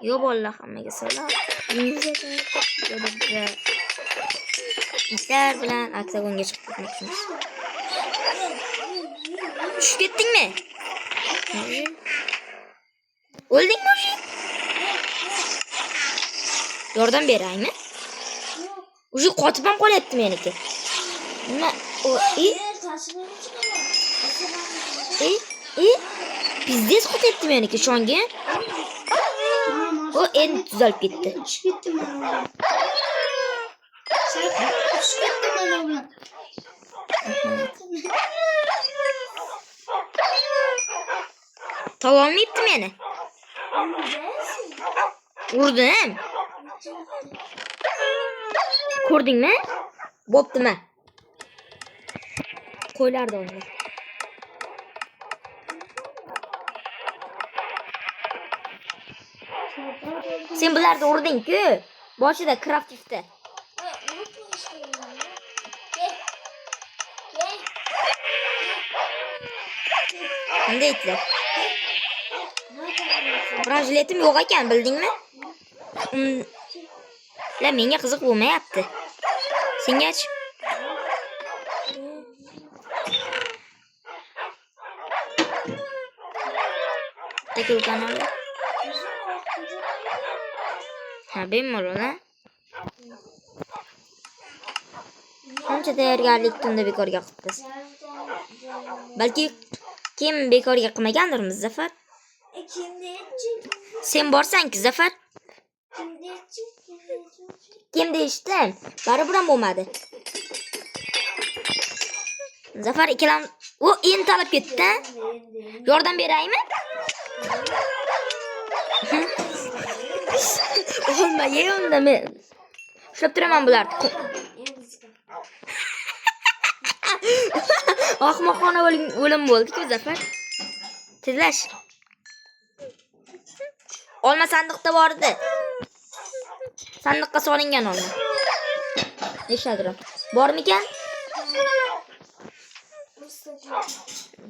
Yo bolalar hammaga salom. Itlar bilan oktagonga chiqib ketmoqchimiz. Tushib ketdingmi? O'ldingmi o'sha? Yordam beraymi? O'sha qotib ham qolyapti meniki. Nima? Pizdes qotyapti meniki shonga. O endi tuzalib ketdi. Tololmayapti meni. Urdim. Ko'rdingmi? Bo'ptimi? Qo'ylardi o'yna. Sen bularni urding-ku. Boshida craftifda. Qanday aytdi? Braziletim yo'q ekan, bildingmi? La menga qiziq bo'lmayapti. Sengachi? Tekil kanal. Ha, bemalol, ha? Qancha tayyorgarlik tunda bekorga qilibmiz. Balki kim bekorga qilmagandirmiz, Zafar? Sen borsan-ki, Zafar? Kim deyishdim? Baribir ham bo'lmadi. Zafar ikkalam u endi talab ketdi. Yordam beraymi? Olma, ye unda men. Ushlab turaman bularni. Ahmoqona o'lim bo'ldi-ku, Zafar. Tezlash. Olma sandiqda bor edi. Sandiqqa solingan olma. Neshadir? Bormikan?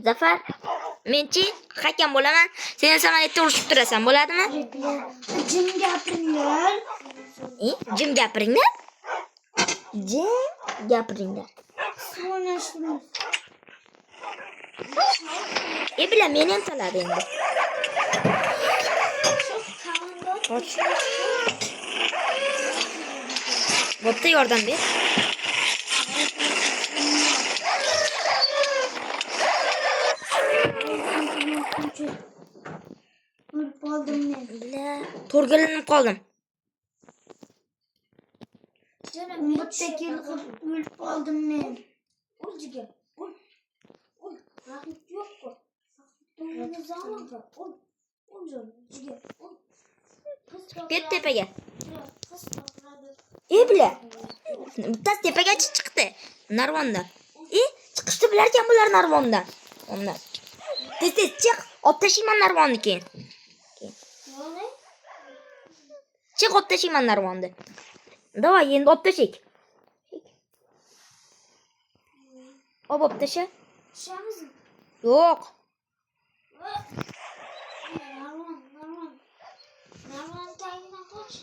Zafar, menchi hakam bo'laman. Sen samolyotda urishib turasan, bo'ladimi? Jim gapiringlar. Jim gapiringlar. Jim gapiringlar. Bila meni ham taladi endi. Bo'pti, yordam ber. To'rgalanib qoldim. Bitta kelib qoldim men. O'ljiga. Raqib yo'q-ku. Ket tepaga. Bila. Bittasi tepaga chiqdi. Narvondan. Chiqishni bilarkan bular narvondan. Onlar. Tez chiq, olib tashlayman narvonni keyin. Chiq, olib tashlayman narvonni. Davay, endi olib tashlayk. Olib tasha. Tushamiz. Yo'q. Narvon tagidan qoch.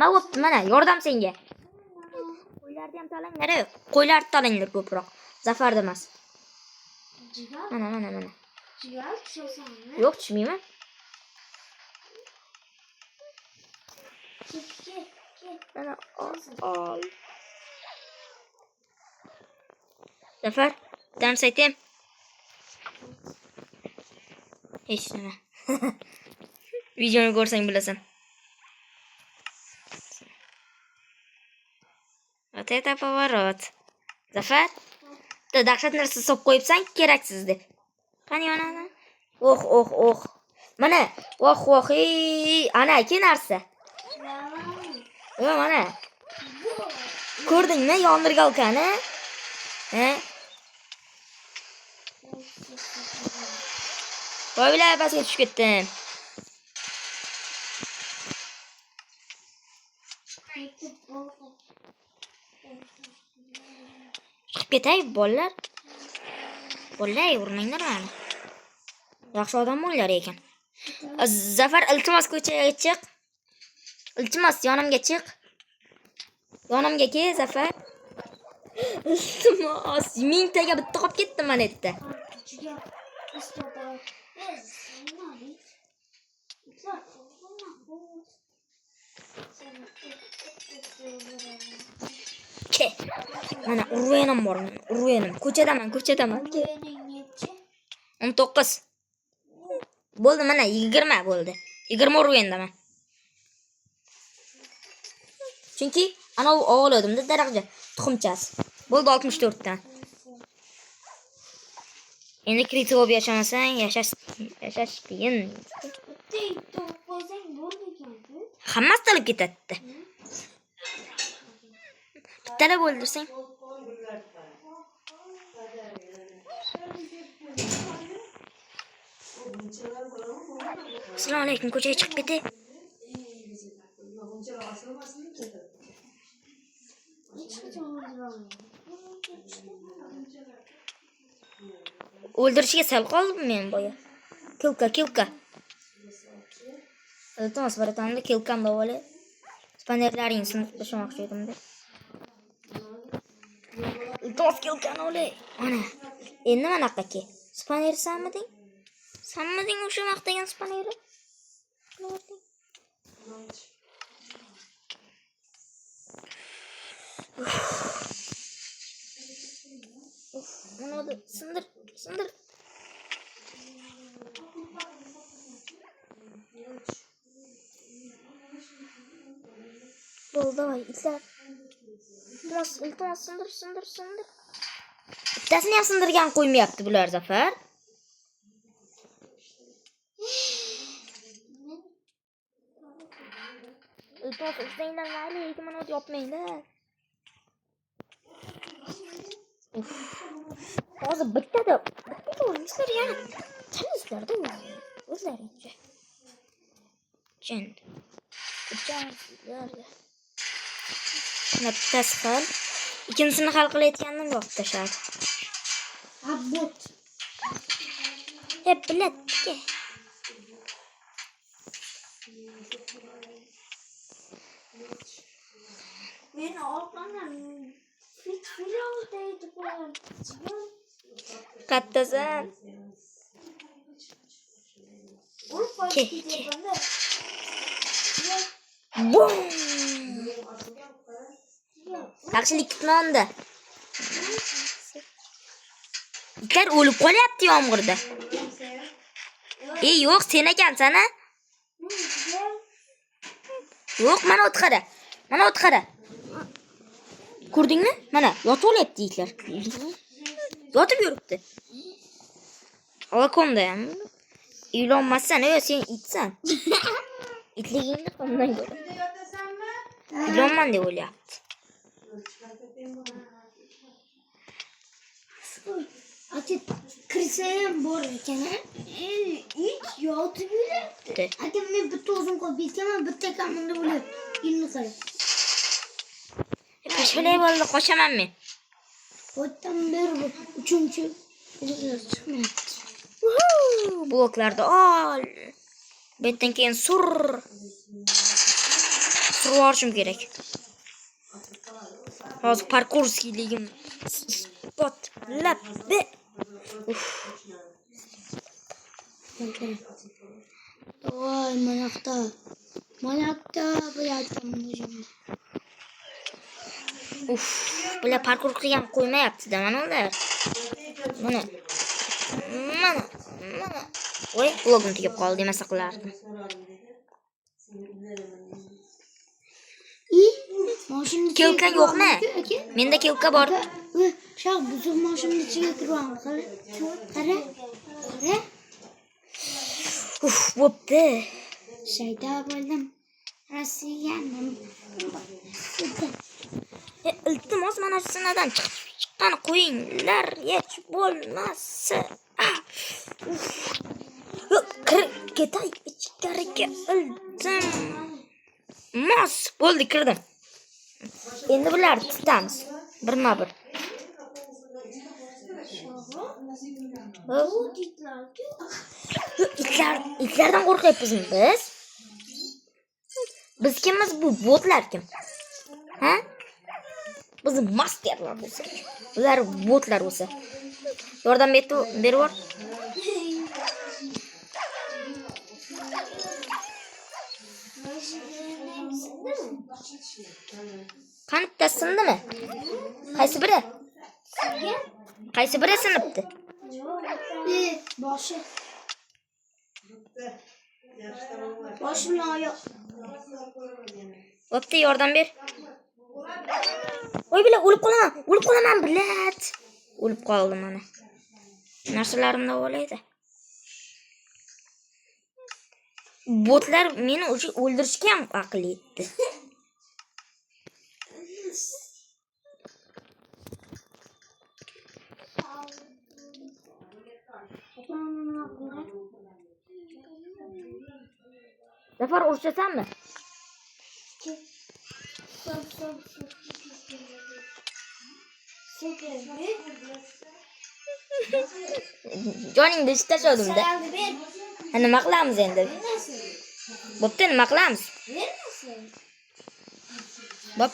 Bo'pti, mana yordam senga. Qo'ylarni ham talanglar. Qo'ylarni talanglar ko'proq. Zafar emas. Mana. Jigar tushasanmi? Yo'q, tushmayman. Ket. Mana ol. Zafar, dam saytem. Hech nima. Videoni ko'rsang bilasan. Вот это поворот. Zafar, dahshat narsa solib qo'yibsan, keraksiz deb. Qani yonadi? Oh. Mana, voh, ana ke narsa. Mana. Ko'rdingmi yondirgalkani? Voylar, pastga tushib ketdim. Chiqib ketay, bolalar. Bolalar, urmanglar meni. Yaxshi odam bo'llar ekan. Zafar iltimos ko'chaga chiq. Iltimos yonimga chiq. Yonimga kel Zafar. Iltimos mingtaga bitta qolib ketdi mana yerda. Ichiga istopa. Ke. Mana urvenim bor. Urvenim. Ko'chadaman. Ke. 19. Bo'ldi mana 20 bo'ldi. 20 urvendaman. Chunki ana u ovladimda daraxtga tuxumchasi. Bo'ldi 64 dan. Endi kritik bo'lib yashamasang, yashash qiyin. Hammasi talab ketadi. Bittalab o'ldirsang. Assalomu alaykum, ko'chaga chiqib ketay. O'ldirishiga sal qoldim men boya. Kilka. Iltimos baratamda kilkam bo'li. Spanerlaring sinib tashlamoqchi edim-da. Iltimos kilkani olay. Ana. Endi mana qaqqa. Spaner sanmiding? Sanmiding o'sha maqtagan spaneri? Mana sindir. Bo'ldi voy itlar. Iltimos sindir. Bittasini ham sindirgan qo'ymayapti bular Zafar. Iltimos istanglar mayli, lekin mana yopmanglar. Hozir bitta o'lmishlar yana. Qanizlarda o'zlaringcha. Bittasi hal. Ikkinchisini hal qilayotgandim yo'q tashadi. Abbot. Hep biletga. Men orqamdan fil deydi qo'yam. Kattasan. Ke. Bum. Yaxshilik kutmoqda. Itlar o'lib qolyapti yomg'irda. Yo'q, sen ekansan-a? Yo'q, mana o't qara. Ko'rdingmi? Mana yotib olyapti itlar. Yotib yuribdi. Alakomda ham. Ilonmassan, sen itsan. Itligingni qondan ko'ra. Ilonman deb o'ylayapti. Aka kirsayam bor ekan. It yotib yuribdi. Aka men bitta o'zim qolib ketganman, bitta kamunda bo'lyapti. Ilni qara. Pashvalay bo'ldi, qochaman men. O'tdan beri uchinchi chiqmayapti. Bloklarda ol. Betdan keyin survorishim kerak. Hozir parkurskiyligim isbotlab. Voy, manaqda bo'layotgan o'zim. Bular parkur qilgan qo'ymayapti-da mana ular. Mana. Voy, blogim tugab qoldi demasa qilardim. Mashina Kelkan yo'qmi? Menda kelka bor. Shoh buzuq mashina ichiga kirgan. Qara. Bo'pti. Shayda bo'ldim. Rossiyanim. Iltimos mana shu sinadan chiqqan qo'yinglar, hech bo'lmasa. Ketay ichkariga iltim. Mos bo'ldi, kirdim. Endi bularni tutamiz. Birma-bir. Itlardan qo'rqyapmizmi biz? Biz kimmiz, bu botlar kim? Ha? Biz masterlar bo'lsa. Ular botlar bo'lsa. Yordam berib. Qani bittasi sindimi? Qaysi biri? Qaysi biri sinibdi? Boshi. Boshi bilan oyoq. Bo'pti, yordam ber. Voy, o'lib qolaman, bilat. O'lib qoldim mana. Narsalarimni olaydi. Botlar meni o'ldirishga ham aql yetdi. Zafar urishasanmi? Joningni ishda tashladim-da. Nima qilamiz endi? Bo'pti, nima qilamiz? Bo'p.